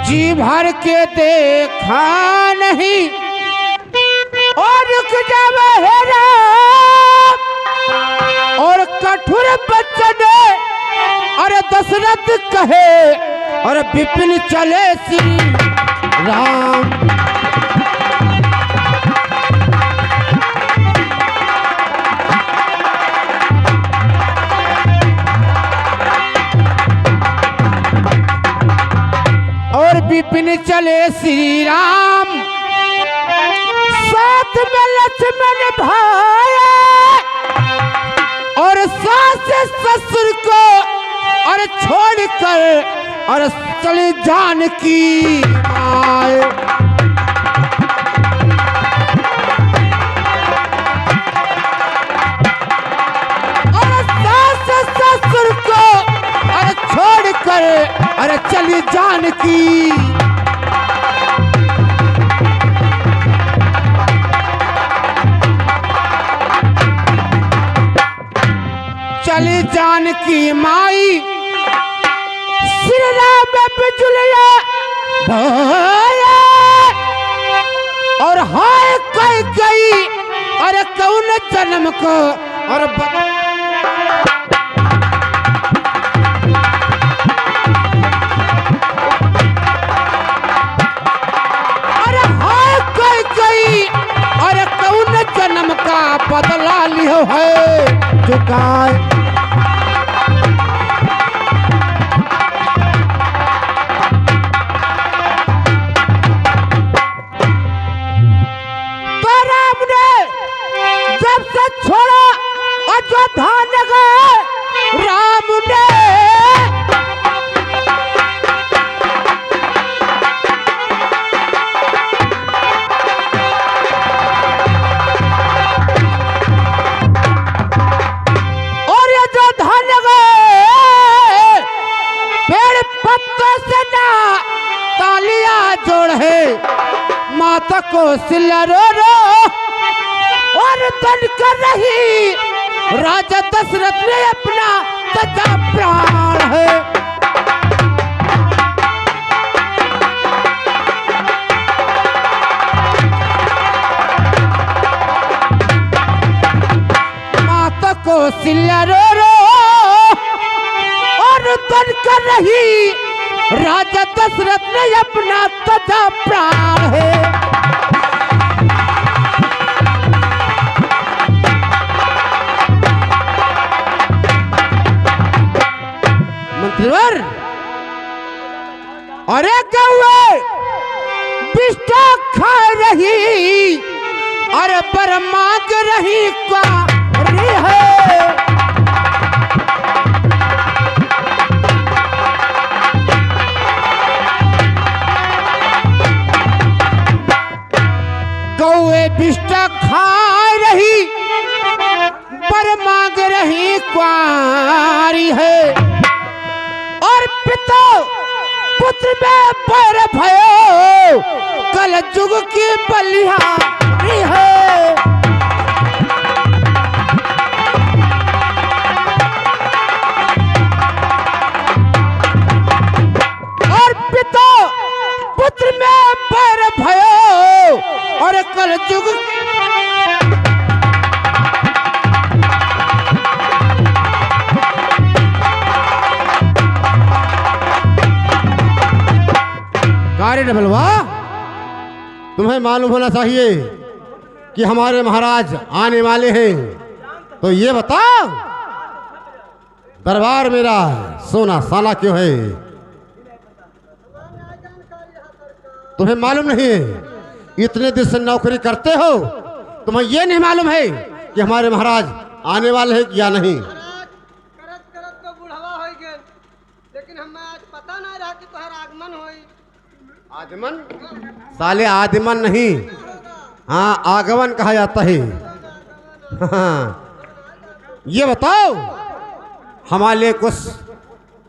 जी भर के देखा नहीं और रुक जावे हेरा और कठोर बचन अरे दशरथ कहे और विपिन चले श्री राम। और विपिन चले श्री राम साथ में लक्ष्मण भाई और सास ससुर को और छोड़कर और चले जानकी आए। और सास ससुर को और छोड़कर और चली जानकी। चली जानकी माई श्री राम बिजुलिया भया और हाय कह गई अरे कौन जन्म को और अरे हाय कह गई अरे कौन जन्म का बदला लियो है चुकाए। छोड़ा अयोध्या नगर राम ने और अयोध्या नगर पेड़ पत्तों से ना तालियां जोड़े माता को सिला रो और तन कर रही राजा दशरथ ने अपना सजा प्राण है। माता को सिला रो और तन कर रही राजा दशरथ ने अपना सजा प्राण है। अरे कौए बिस्टा खा रही अरे पर मांग रही क्वारी है। कौए बिस्टा खा रही पर मांग रही क्वारी है। और पिता पुत्र में पैर भयो कल जुग की बलिहारी है। और पिता पुत्र में पैर भयो और कल जुग डबलवा तुम्हें मालूम होना चाहिए कि हमारे महाराज आने वाले हैं, तो ये बताओ दरबार मेरा सोना साला क्यों है? तुम्हें मालूम नहीं है? इतने दिन से नौकरी करते हो, तुम्हें ये नहीं मालूम है कि हमारे महाराज आने वाले हैं या नहीं? आगमन साले आगमन नहीं, हाँ आगमन कहा जाता है। हाँ, ये बताओ हमारे लिए कुछ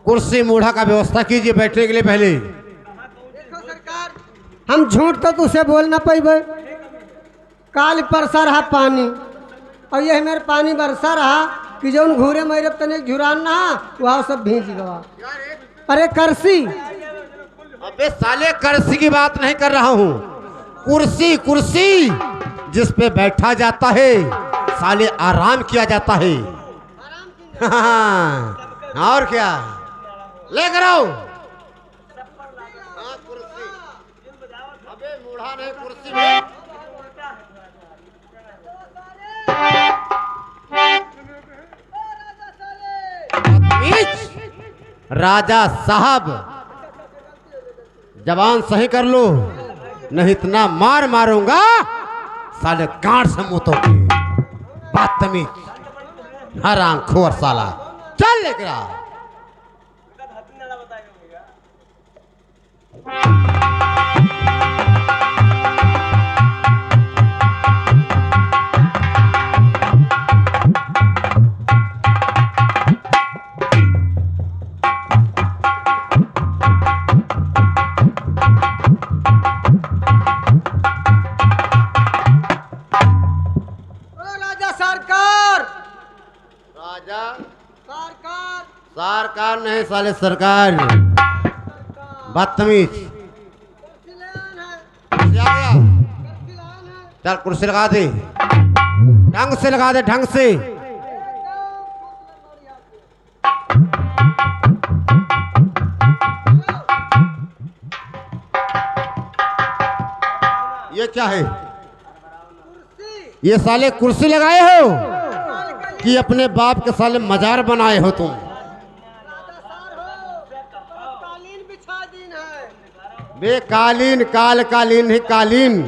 कुर्सी मूढ़ा का व्यवस्था कीजिए बैठने के लिए। पहले देखो सरकार, हम झूठ तो तुझसे बोल ना पाइबे, काल परसा रहा पानी और ये मेरे पानी बरसा रहा कि जौन घूरे मेरे तने झुरान ना वहाँ सब भीज गवा। अरे करसी। अबे साले करसी की बात नहीं कर रहा हूँ, कुर्सी कुर्सी जिस पे बैठा जाता है, साले आराम किया जाता है। हाँ, और क्या लेकर आओ। हाँ, कुर्सी। अबे बूढ़ा नहीं, कुर्सी में राजा साहब जवान सही कर लो, नहीं इतना मार मारूंगा साले गांठ से मुंह तो की। बदतमीज हराम खोर साला, चल लेकर आ। सरकार नहीं साले सरकार, बदतमीज। चल कुर्सी लगा दे, ढंग से लगा दे, ढंग से। ये क्या है? ये साले कुर्सी लगाए हो कि अपने बाप के साले मजार बनाए हो तुम? बे कालीन, काल कालीन है कालीन।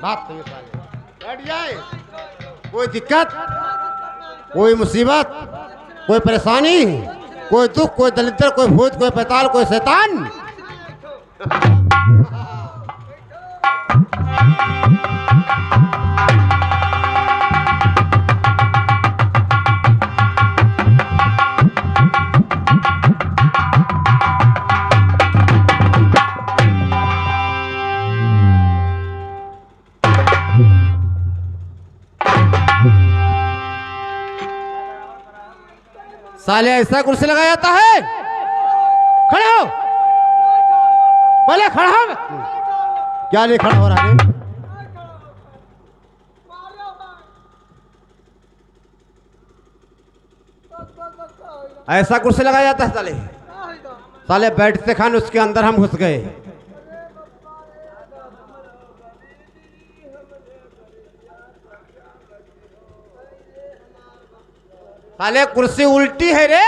बात तो बैठ जाए। कोई दिक्कत, कोई मुसीबत, कोई परेशानी, कोई दुख, कोई दलिद्र, कोई भूत, कोई पैताल, कोई शैतान। साले ऐसा कुर्सी लगाया जाता है? खड़े हो, पहले खड़ा हो। क्या नहीं खड़ा हो रहा है? ऐसा कुर्सी लगाया जाता है साले? साले बैठते खान उसके अंदर हम घुस गए। साले कुर्सी उल्टी है रे।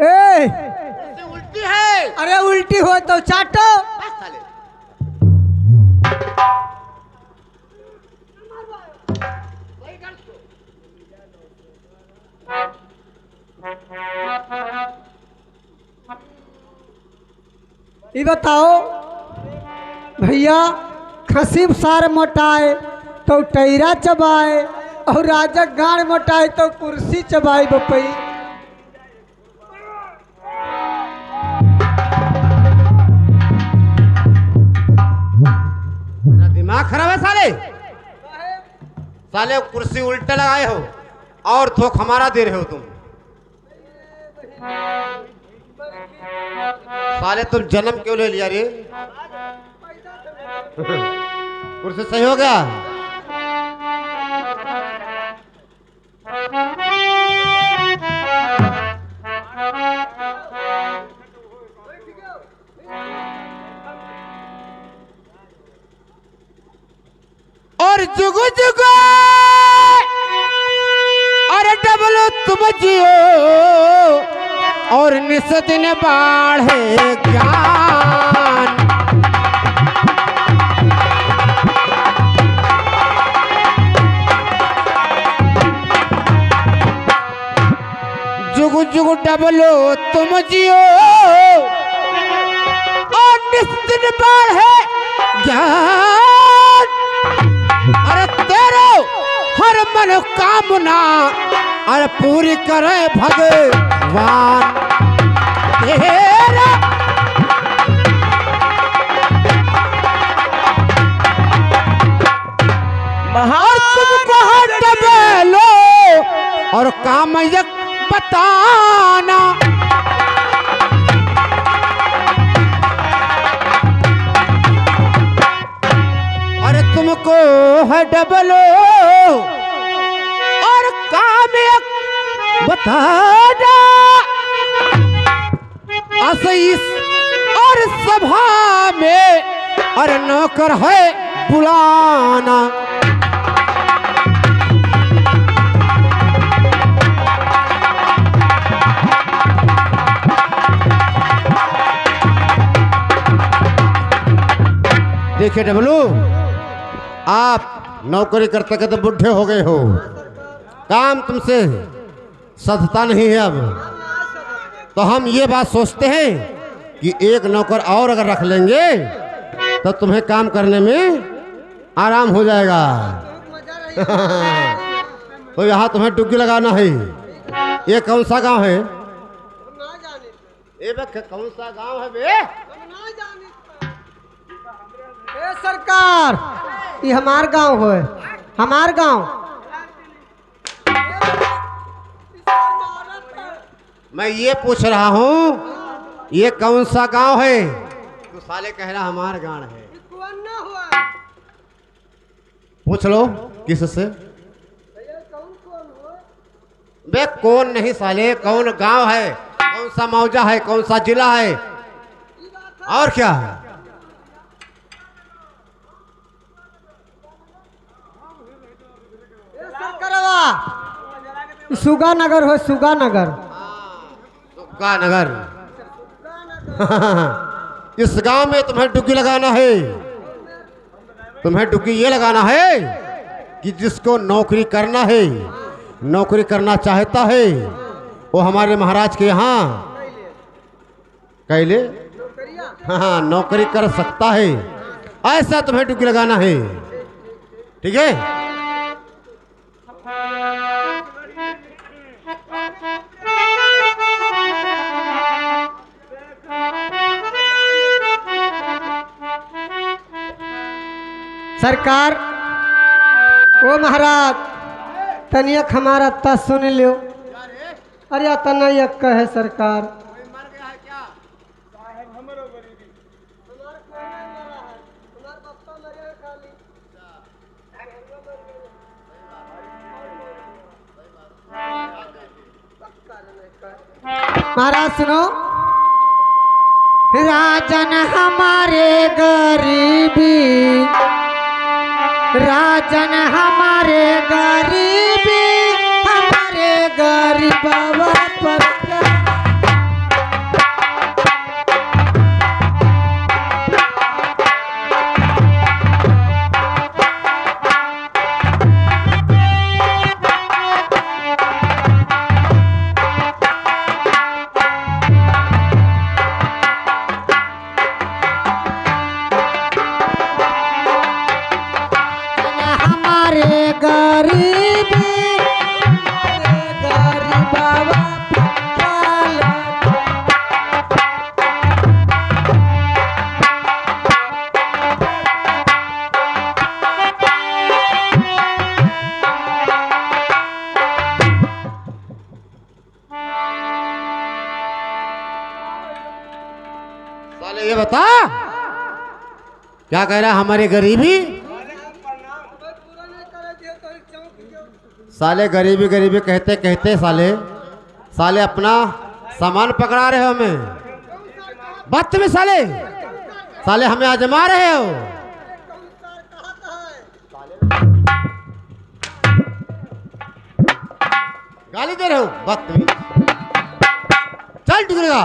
कुर्सी उल्टी है। अरे उल्टी हो तो चाटो। ये बताओ भैया, खसीब सार मोटाए तो टैरा चबाए और राजा गाड़ मोटाए तो कुर्सी चबाई बपई। दिमाग खराब है साले। साले कुर्सी उल्टा लगाए हो और थोक हमारा दे रहे हो तुम। साले तुम जन्म क्यों ले लिया रे? कुर्सी सही हो गया? और जुगु जुगु अरे डबलो तुम जियो और निस दिन बाढ़े ज्ञान। जुगु जुगु डबलो तुम जियो और निस दिन बाढ़े ज्ञान। अरे तेरो हर मनोकामना अरे पूरी करे भगवान तेरा। और तुमको हट लो और काम यक बताना। अरे तुमको है डबलो और काम यक बताना। इस और सभा में अरे नौकर है बुलाना। देखिए डबलू, आप नौकरी करते करते बुढ़े हो गए हो, काम तुमसे सधता नहीं है अब। तो हम ये बात सोचते हैं कि एक नौकर और अगर रख लेंगे तो तुम्हें काम करने में आराम हो जाएगा। तो यहाँ तुम्हें डुबकी लगाना है। ये कौन सा गांव है? ए बे कौन सा गांव है बे? ए सरकार, ये हमार गांव है, हमार गांव। मैं ये पूछ रहा हूँ ये कौन सा गांव है? तो साले कह रहा हमारा गांव है। पूछ लो किससे। बे कौन नहीं साले, कौन गांव है, कौन सा मौजा है, कौन सा जिला है, और क्या है? सुगा नगर हो, सुगा नगर। सुगा नगर। इस गांव में तुम्हें डुबकी लगाना है। तुम्हें डुबकी ये लगाना है कि जिसको नौकरी करना है, नौकरी करना चाहता है, वो हमारे महाराज के यहाँ कैले हाँ नौकरी कर सकता है। ऐसा तुम्हें डुबकी लगाना है, ठीक है? सरकार, ओ महाराज, तनियक हमारा ता सुन लो। अरे तनियक कहे सरकार। महाराज सुनो। राजन हमारे गरीबी, राजन हमारे गरीबी, हमारे गरीबवा पर ये बता क्या कह रहा हमारी गरीबी? साले गरीबी गरीबी कहते कहते साले साले अपना सामान पकड़ा रहे हो हमें। बात में साले साले हमें आजमा रहे हो। गाली दे रहे हो बदतमीज। चल टुकड़ेगा।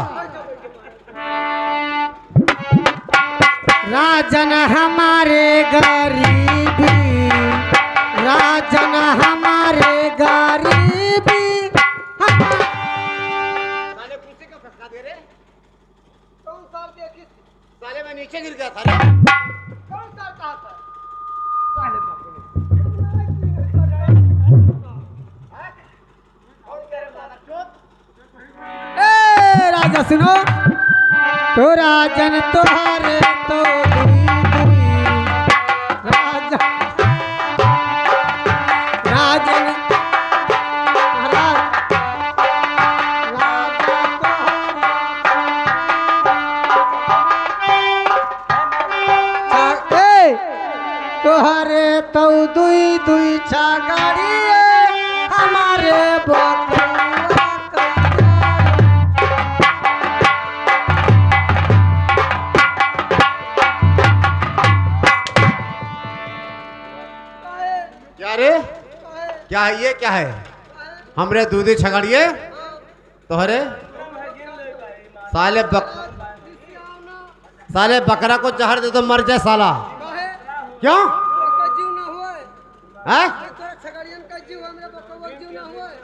राजन हमारे गरीबी, राजन हमारे गरीबी। साले कुर्सी का फटका दे रहे। कौन साल देखी? साले मैं नीचे गिर गया था रे। कौन साल कहा था? ए राजा सुनो, तो राजन तोहरे तो दीदी राजा तोहरे तो दुई दुई छागड़ी हमारे बकरुआ क्या रे, क्या है ये, क्या है? हमरे दूधी छगड़िए तोहरे साले बकरा को जहर दे तो मर जाए साला। क्यों है?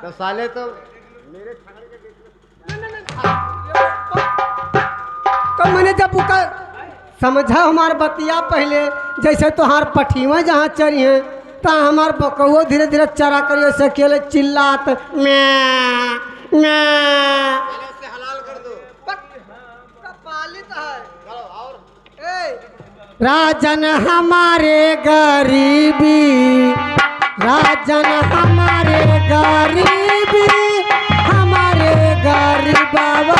तो साले तो मेरे तो मैंने जब समझा हमार बतिया पहले, जैसे तोहार पठिया जहाँ चरी है तो हमार बकौओ धीरे धीरे चरा करिए से अकेले चिल्लात मैं से हलाल कर दो। पालित है चलो और राजन हमारे गरीबी, राजन हमारे गरीबी, हमारे गरीब बाबा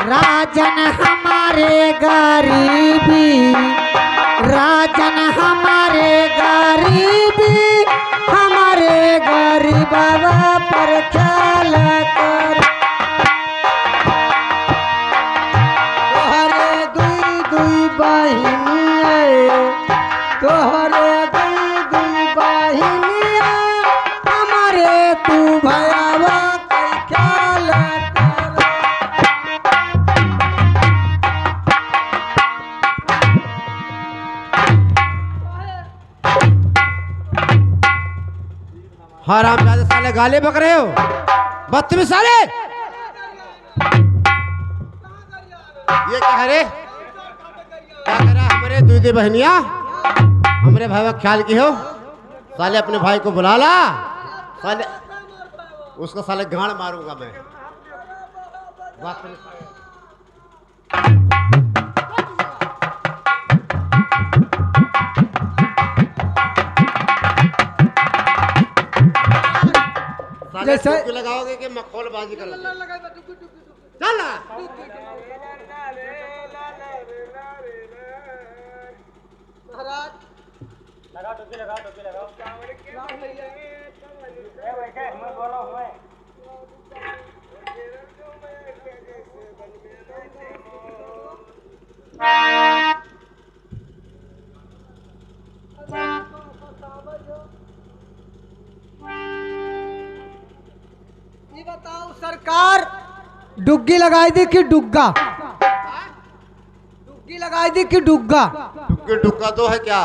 राजन हमारे गरीबी, राजन हमारे गरीबी, हमारे गरीब बाबा पर ख्याल कर। तोहरे दुई दुई बहिनिया, तोहरे दुई दुई बहिनिया, हमारे तू भयावा के ख्याल कर। हराम जादे साले गाले बक रहे हो, बदतमीज साले। ये क्या है रे, क्या कह रहा? हमारे दूधी बहनिया हमारे भाई का ख्याल की हो। साले अपने भाई को बुला ला, साले उसको साले गाड़ मारूंगा मैं। जैसे लगाओगे कि मखौल बाजी कर चल ना। ये बताओ सरकार, डुग्गी लगाई दी कि डुग्गा? डुग्गी लगाई दी कि डुग्गा? डुग्गी डुग्गा तो है क्या?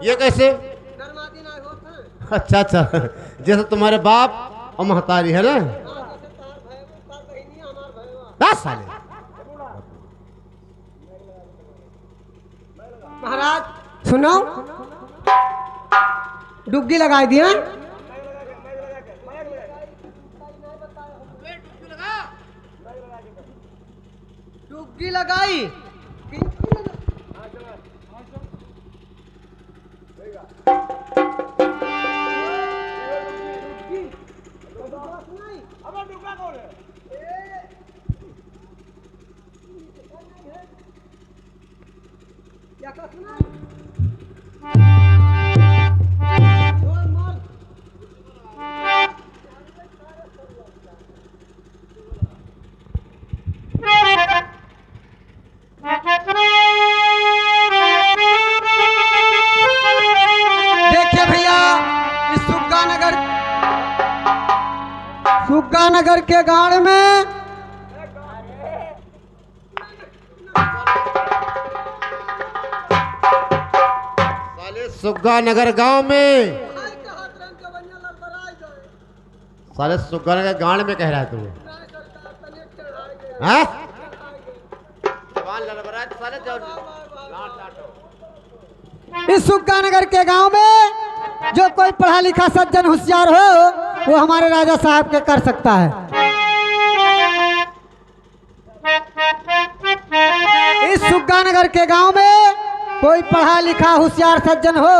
ये कैसे? अच्छा अच्छा, जैसे तुम्हारे बाप और महतारी है ना। बस साले महाराज सुनो, डुग्गी लगाई दी है। डुग्गी लगाई देखिए भैया, इस सुग्गानगर के गांव में साले सुग्गानगर गांव में, साले सुग्गानगर गांव में कह रहा है तू? हाँ? इस सुग्गानगर के गांव में जो कोई पढ़ा लिखा सज्जन होशियार हो वो हमारे राजा साहब के कर सकता है। इस सुग्गानगर के गांव में कोई पढ़ा लिखा होशियार सज्जन हो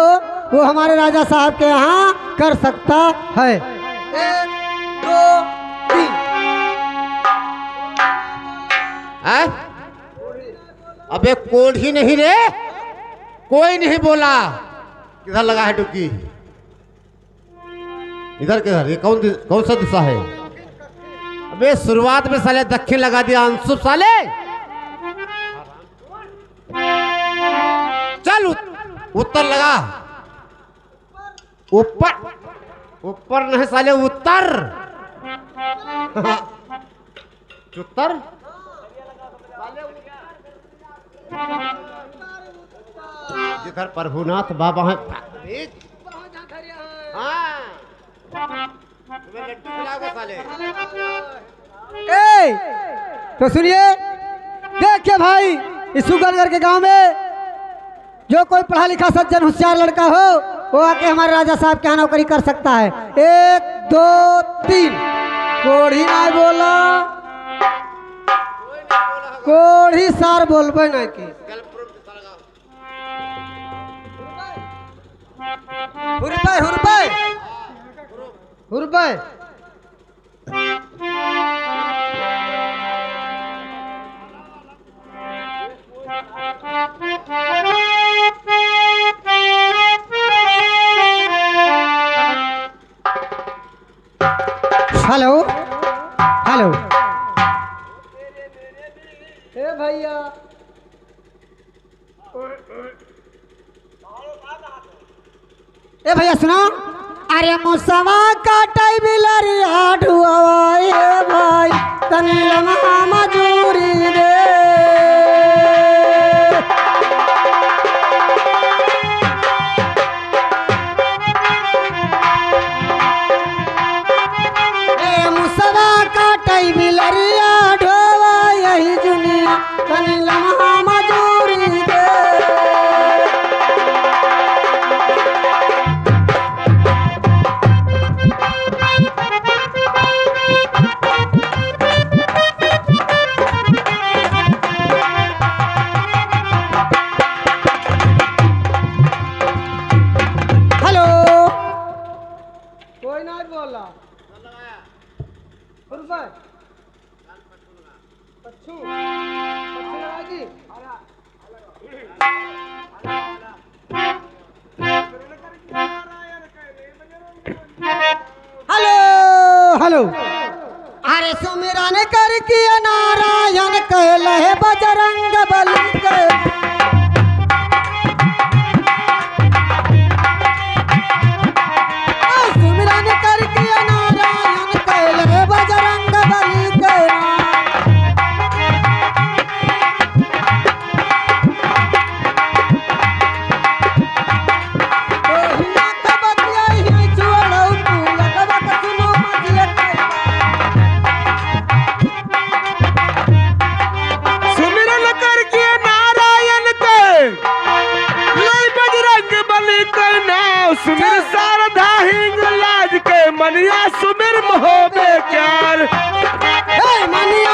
वो हमारे राजा साहब के यहाँ कर सकता है। 1 2 3। अबे कोड ही नहीं रे, कोई नहीं बोला। किधर लगा है डुबकी? इधर किधर? ये कौन सा दिशा है? अबे शुरुआत में साले दक्षिण लगा दिया अंशुप साले। चल उत्तर लगा। ऊपर नहीं साले, उत्तर। उत्तर जिधर प्रभुनाथ बाबा है। हाँ तुम्हें लड्डू खिलाओगे साले। तो सुनिए, देखिए भाई, इस सुगरगढ़ के गांव में जो कोई पढ़ा लिखा सज्जन होशियार लड़का हो वो आके हमारे राजा साहब के यहाँ नौकरी कर सकता है। 1 2 3। कोढ़ी ना बोला, कोढ़ी सार बोलबे नहीं की। हुरबे हुरबे हुरबे। Hello hello. ए भैया, ए भैया सुनो। अरे मुसवा काटाई बिलरिया ढुआई भाई तनी लम्हा मजूरी दे। मुसवा काटाई बिलरिया ढोवा यही दुनिया तनी लम्हा मजूरी दे। हेलो। अरे सुमिरन कर किया नारायण कहल है बजरंग बली के। सुमिरन कर किया नारायण कहल है बजरंग बली के। सुमिर शारदा हिंगलाज के मनिया सुमिर मोह बेकार। मनिया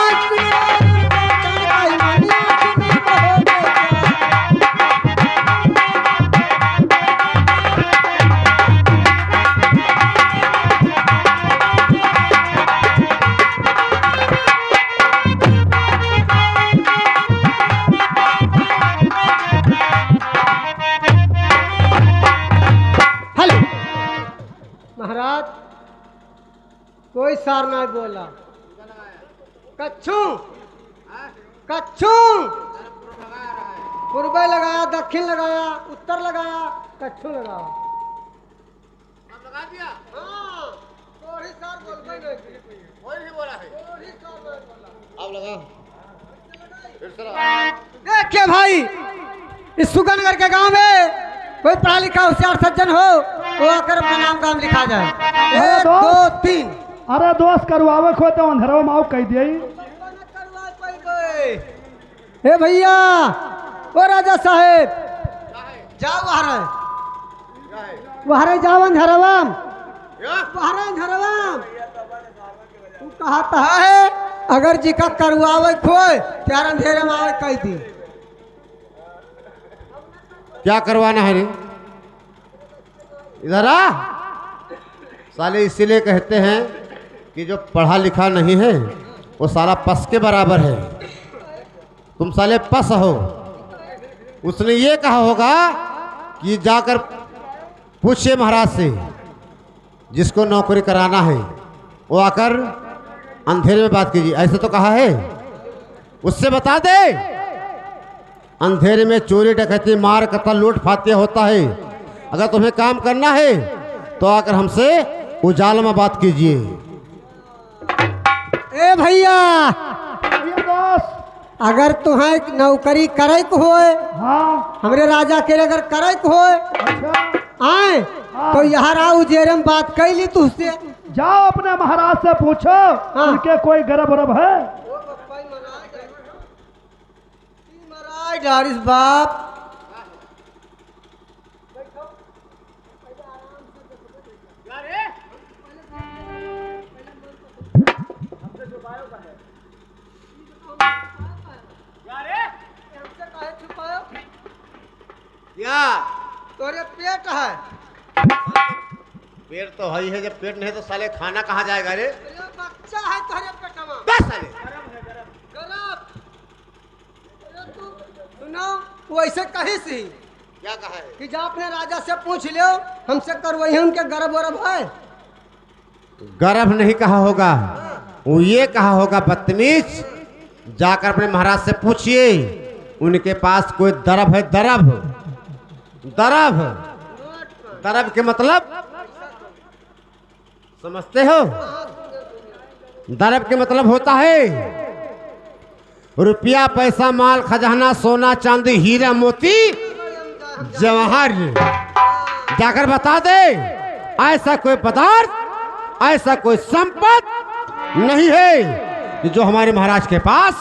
महाराज कोई सार नहीं बोला। कच्छू कच्छू पूर्व लगाया, दक्षिण लगाया, उत्तर लगाया, कच्छू लगाया। लगा दिया। हाँ, कोई सार बोलबे नहीं की। कोई नहीं बोला है। कोई सार नहीं बोला। अब लगा। फिर चला। देखिए भाई, इस सुगनगढ़ के गांव में कोई पढ़ा लिखा होशियार सज्जन हो वो आकर अपना नाम काम लिखा जाए। 1 2 3। अरे दोस्त करवावे खो तो अंधेरा माओ कह दिया। हे भैया, ओ राजा साहेब जाओ वहां जाओ अंधेरवाम, वहां अंधेरवाम। तू कहता है अगर जी का करवावे खोए त्यार अंधेरे में आवे कह दी। क्या करवाना है रे? इधर आ। साले इसीलिए कहते हैं कि जो पढ़ा लिखा नहीं है वो साला पस के बराबर है। तुम साले पस हो। उसने ये कहा होगा कि जाकर पूछिए महाराज से, जिसको नौकरी कराना है वो आकर अंधेरे में बात कीजिए, ऐसे तो कहा है। उससे बता दे अंधेरे में चोरी डकैती मार कत्ल लूट फातिया होता है। अगर तुम्हें काम करना है तो आकर हमसे उजाला में बात कीजिए। ए भैया, दोस्त। अगर तुम्हें नौकरी करे को होए, हाँ हमरे राजा के अगर करे को होए अच्छा आए तो यहाँ आओ उजेरे में बात कर ली तुझसे। जाओ अपने महाराज से पूछो उनके कोई गर्भ वर्भ है। डारिस बाप क्या तोरे पेट है? पेट तो है ही है, जब पेट नहीं तो साले खाना कहाँ जाएगा रे? बच्चा है तोरे पेटवा। बस साले गरब। सुनो, वो ऐसे कही सी क्या कहा है? कि जा अपने राजा से पूछ लो, हमसे करवाई उनके गर्भ वर्भ है। गर्भ नहीं कहा होगा, वो ये कहा होगा बदतमीज, जाकर अपने महाराज से पूछिए उनके पास कोई दरब है। दरब दरब दरब के मतलब समझते हो? दरब के मतलब होता है रुपया पैसा माल खजाना सोना चांदी हीरा मोती जवाहर। जाकर बता दे ऐसा कोई पदार्थ ऐसा कोई संपत्ति नहीं है कि जो हमारे महाराज के पास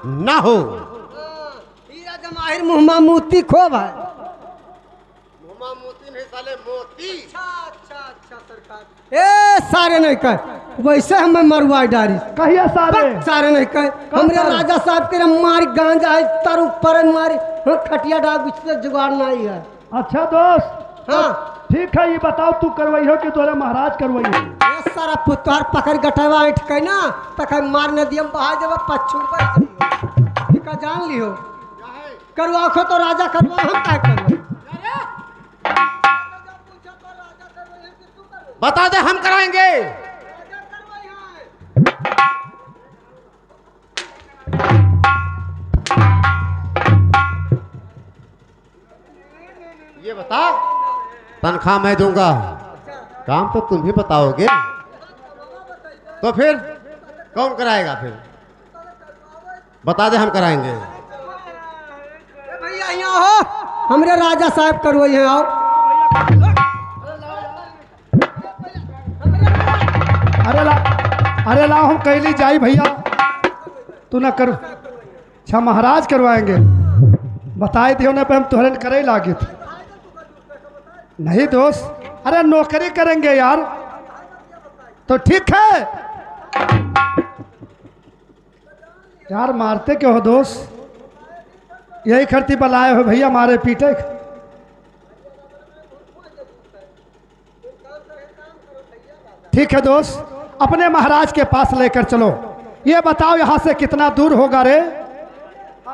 ना हो। हीरा जवाहर मुहम्मा मोती खूब है। मुहम्मा मोती नहीं साले मोती। अच्छा सरकार। ए सारे नहीं कह, वैसे हमें मरवाई डारी। कहिए सारे। सारे नहीं कह, हमरे राजा साहब के मारी गांजा है तर ऊपर मारी खटिया डाल से जुगाड़ नहीं है। अच्छा दोस्त। हाँ ठीक है, ये बताओ तू करवाई हो कि तोरे महाराज करवाई हो? ये सारा पुतवार पकड़ गटवा ऐठ के ना तक मार नदी में बहा जब पच्छू पर का जान लियो। करवाओ खो तो राजा करवा, हम क्या करवाई? बता दे हम कराएंगे। ये बता, तनख्वाह मैं दूंगा, काम तो तुम ही बताओगे। तो फिर कौन कराएगा? फिर बता दे हम कराएंगे। भैया यहाँ हो, हमरे राजा साहब करवाई है। आओ। अरे लाओ हम कैली जाई भैया, तू ना कर। अच्छा महाराज करवाएंगे, बताए दियो ना पे हम तुहरे करे लागे थे। नहीं दोस्त, अरे नौकरी करेंगे यार। तो ठीक है यार, मारते क्यों हो दोस्त? यही खर्ची बलाए हो भैया, मारे पीटे। ठीक है दोस्त, अपने महाराज के पास लेकर चलो। ये बताओ यहाँ से कितना दूर होगा रे?